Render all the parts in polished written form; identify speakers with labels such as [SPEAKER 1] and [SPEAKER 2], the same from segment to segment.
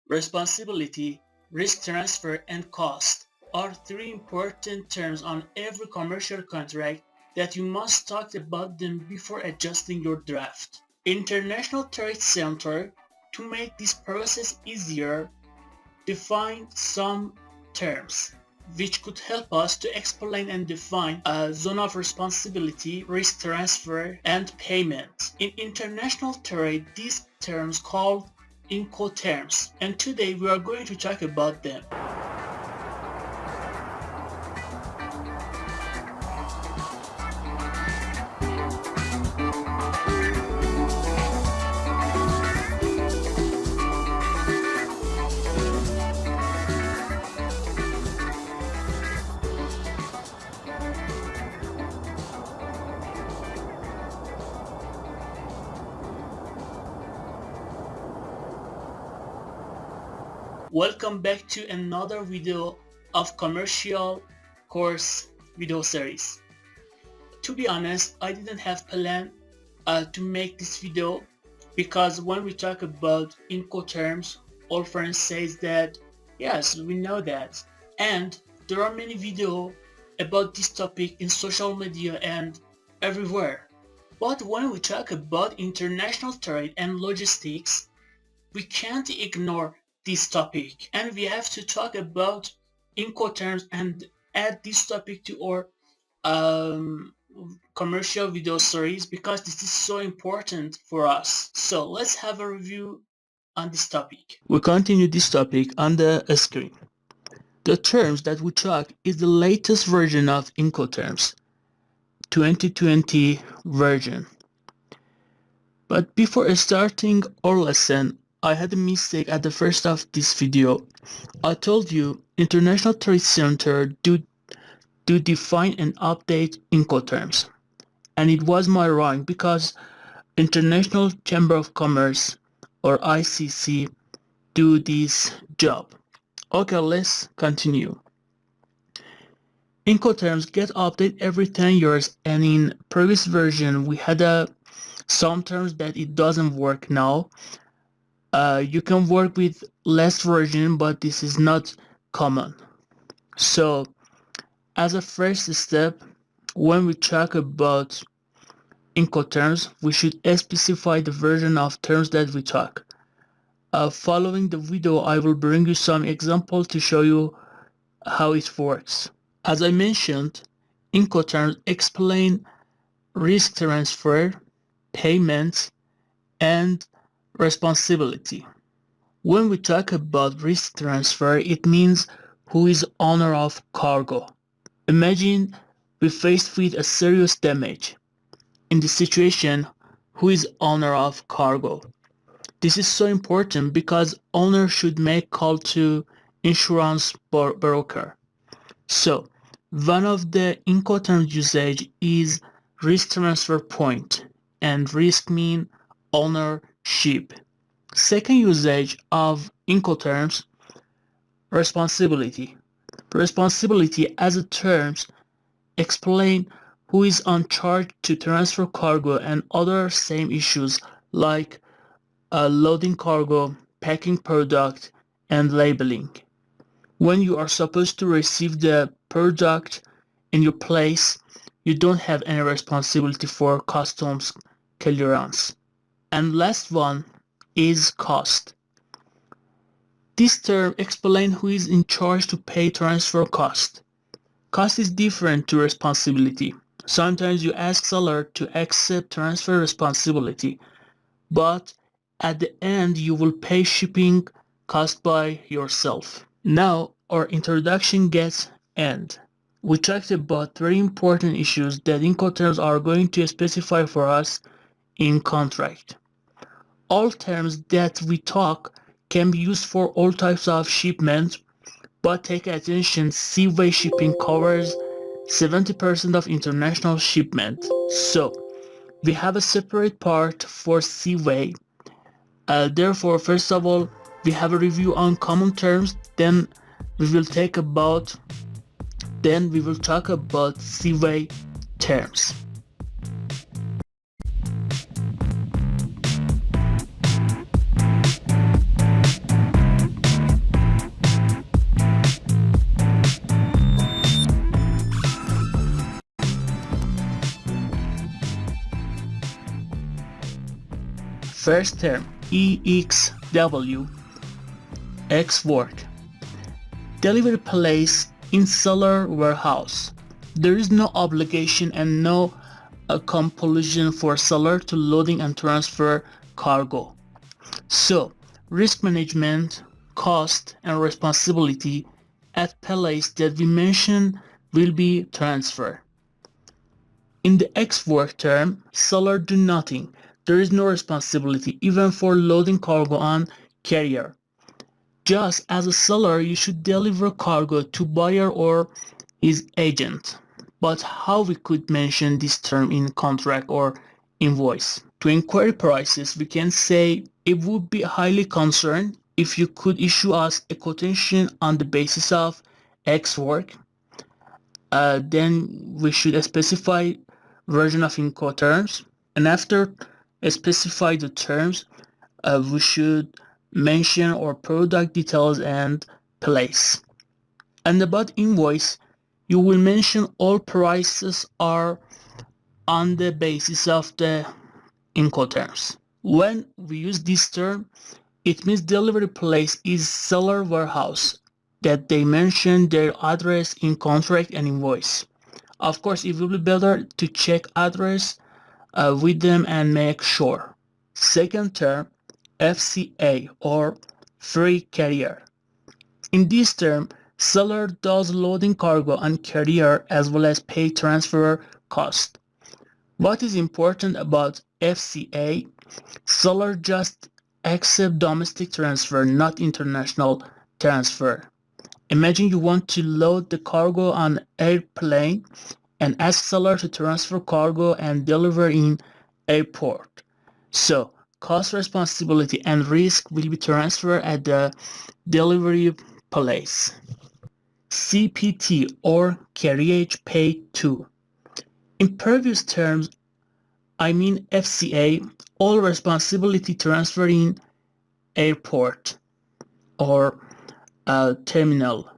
[SPEAKER 1] Responsibility, risk transfer, and cost are three important terms on every commercial contract that you must talk about them before adjusting your draft. International Trade Center, to make this process easier, define some terms which could help us to explain and define a zone of responsibility, risk transfer, and payment. In international trade, these terms called incoterms, and today we are going to talk about them. Welcome back to another video of commercial course video series. To be honest, I didn't have plan to make this video because when we talk about incoterms, all friends says that yes, we know that, and there are many videos about this topic in social media and everywhere. But when we talk about international trade and logistics, we can't ignore this topic, and we have to talk about incoterms and add this topic to our commercial video series because this is so important for us. So let's have a review on this topic. We continue this topic on the screen. The terms that we talk is the latest version of incoterms, 2020 version. But before starting our lesson, I had a mistake at the first of this video. I told you International Trade Center do define and update incoterms, and it was my wrong because International Chamber of Commerce or ICC do this job. Okay, let's continue. Incoterms get updated every 10 years, and in previous version we had some terms that it doesn't work now. You can work with less version, but this is not common. So as a first step, when we talk about incoterms, we should specify the version of terms that we talk. Following the video, I will bring you some examples to show you how it works. As I mentioned, incoterms explain risk transfer, payment, and responsibility. When we talk about risk transfer, it means who is owner of cargo. Imagine we faced with a serious damage. In this situation, who is owner of cargo? This is so important because owner should make call to insurance broker. So one of the incoterm usage is risk transfer point, and risk mean ownership. Second usage of incoterms, responsibility. Responsibility as a terms explain who is on charge to transfer cargo and other same issues like loading cargo, packing product, and labeling. When you are supposed to receive the product in your place, you don't have any responsibility for customs clearance. And last one is cost. This term explains who is in charge to pay transfer cost. Cost is different to responsibility. Sometimes you ask seller to accept transfer responsibility, but at the end you will pay shipping cost by yourself. Now our introduction gets end. We talked about three important issues that incoterms are going to specify for us in contract. All terms that we talk can be used for all types of shipment, but take attention, seaway shipping covers 70% of international shipment. So we have a separate part for seaway. Therefore, first of all, we have a review on common terms, then we will talk about seaway terms. First term, EXW, X work. Delivery place in seller warehouse. There is no obligation and no compulsion for seller to loading and transfer cargo. So, risk management, cost, and responsibility at place that we mentioned will be transferred. In the X work term, seller do nothing. There is no responsibility even for loading cargo on carrier. Just as a seller, you should deliver cargo to buyer or his agent. But how we could mention this term in contract or invoice? To inquiry prices, we can say it would be highly concerned if you could issue us a quotation on the basis of X work. Then we should specify version of incoterms, and after specify the terms, we should mention our product details and place. And about invoice, you will mention all prices are on the basis of the incoterms. When we use this term, it means delivery place is seller warehouse that they mention their address in contract and invoice. Of course, it will be better to check address with them and make sure. Second term, FCA or free carrier. In this term, seller does loading cargo on carrier as well as pay transfer cost. What is important about FCA? Seller just accept domestic transfer, not international transfer. Imagine you want to load the cargo on airplane and ask seller to transfer cargo and deliver in airport. So cost, responsibility, and risk will be transferred at the delivery place. CPT or carriage paid to. In previous terms, I mean FCA, all responsibility transferred in airport or terminal.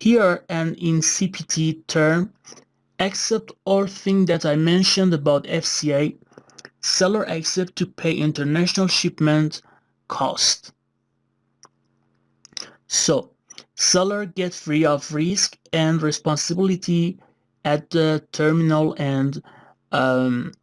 [SPEAKER 1] Here and in CPT term, except all things that I mentioned about FCA, seller accept to pay international shipment cost. So, seller gets free of risk and responsibility at the terminal and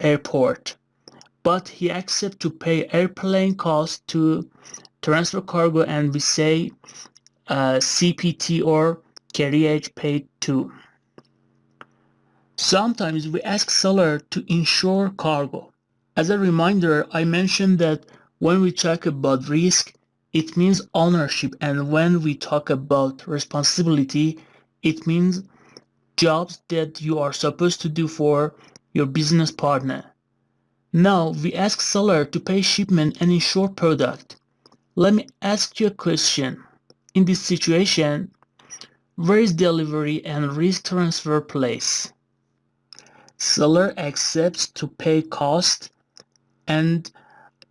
[SPEAKER 1] airport, but he accepts to pay airplane cost to transfer cargo, and we say CPT or carriage paid to. Sometimes we ask seller to insure cargo. As a reminder, I mentioned that when we talk about risk, it means ownership, and when we talk about responsibility, it means jobs that you are supposed to do for your business partner. Now we ask seller to pay shipment and insure product. Let me ask you a question. In this situation, where is delivery and risk transfer place? Seller accepts to pay cost and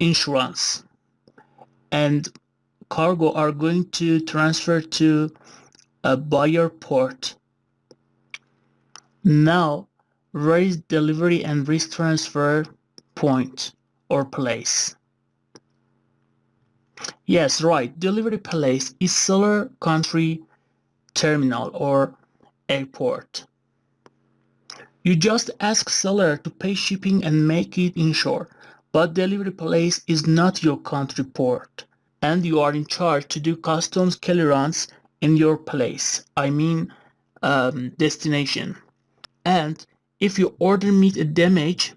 [SPEAKER 1] insurance, and cargo are going to transfer to a buyer port. Now, where is delivery and risk transfer point or place? Yes, right. Delivery place is seller country terminal or airport. You just ask seller to pay shipping and make it insured, but delivery place is not your country port, and you are in charge to do customs clearance in your place. I mean, destination. And if your order meet a damage,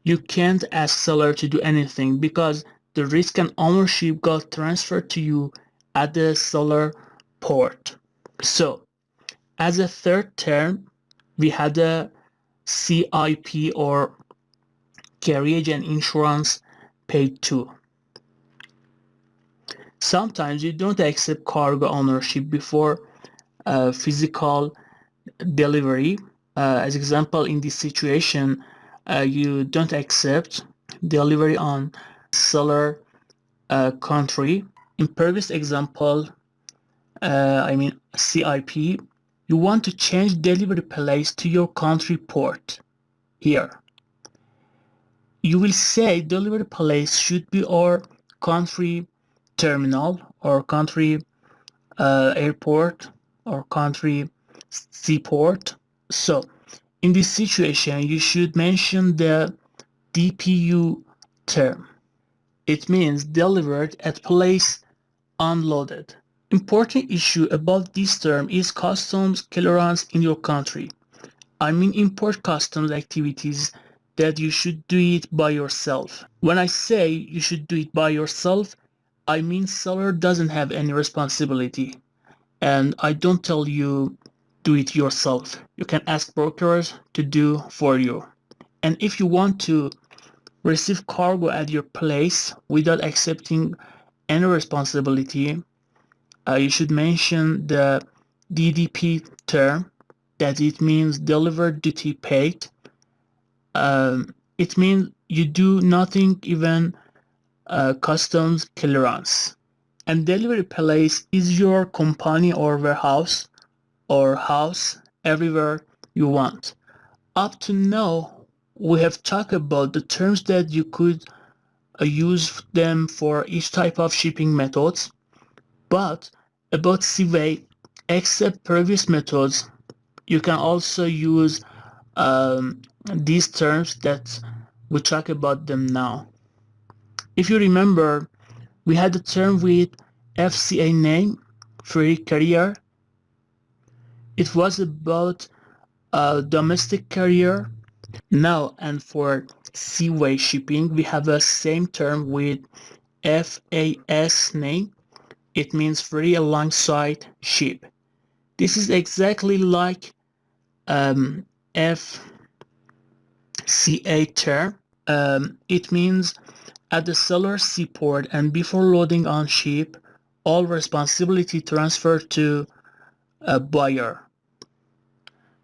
[SPEAKER 1] you can't ask seller to do anything because the risk and ownership got transferred to you at the seller port. So, as a third term, we had a CIP or carriage and insurance paid to. Sometimes you don't accept cargo ownership before physical delivery. As example, in this situation, you don't accept delivery on seller country. In previous example, I mean CIP, you want to change delivery place to your country port here. you will say delivery place should be our country terminal or country airport or country seaport. So in this situation, you should mention the DPU term. It means delivered at place unloaded. Important issue about this term is customs clearance in your country. I mean import customs activities that you should do it by yourself. When I say you should do it by yourself, I mean seller doesn't have any responsibility. And I don't tell you do it yourself. You can ask brokers to do for you. And if you want to receive cargo at your place without accepting any responsibility, you should mention the DDP term, that it means delivered duty paid. It means you do nothing, even customs clearance. And delivery place is your company or warehouse or house everywhere you want. Up to now, we have talked about the terms that you could use them for each type of shipping methods, but about Seaway, except previous methods, you can also use these terms that we talk about them now. If you remember, we had a term with FCA name, free carrier. It was about a domestic carrier. Now, and for seaway shipping, we have a same term with FAS name. It means free alongside ship. This is exactly like FCA term. It means at the seller's seaport and before loading on ship, all responsibility transferred to a buyer.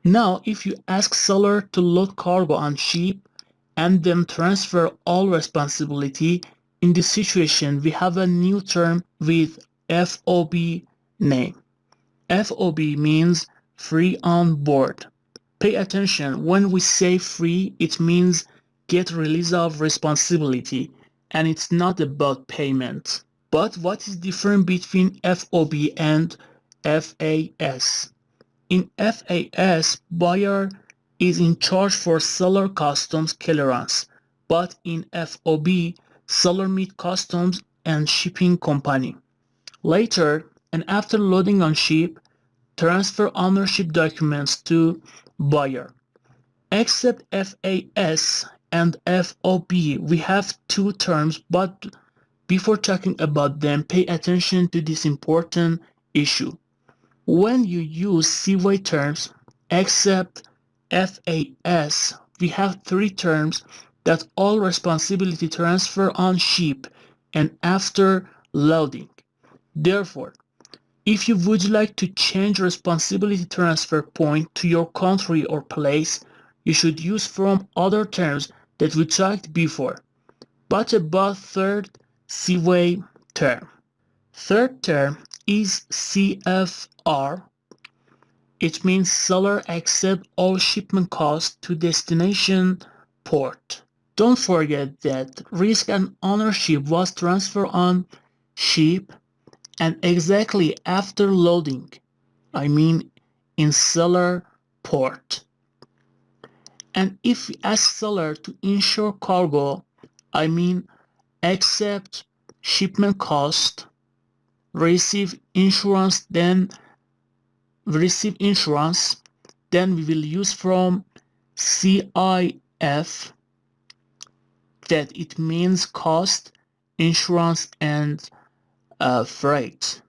[SPEAKER 1] Now, if you ask seller to load cargo on ship and then transfer all responsibility, in this situation, we have a new term with FOB name. FOB means free on board. Pay attention, when we say free, it means get release of responsibility, and it's not about payment. But what is different between FOB and FAS? In FAS, buyer is in charge for seller customs clearance, but in FOB, seller meet customs and shipping company. Later, and after loading on ship, transfer ownership documents to buyer. Except FAS and FOB, we have two terms, but before talking about them, pay attention to this important issue. When you use seaway terms, except FAS, we have three terms that all responsibility transfer on ship and after loading. Therefore, if you would like to change responsibility transfer point to your country or place, you should use from other terms that we talked before. But about third seaway term. Third term is CFR. It means seller accept all shipment costs to destination port. Don't forget that risk and ownership was transferred on ship and exactly after loading. I mean in seller port. And if we ask seller to insure cargo, I mean accept shipment cost, receive insurance, then we will use from CIF, that it means cost, insurance, and freight.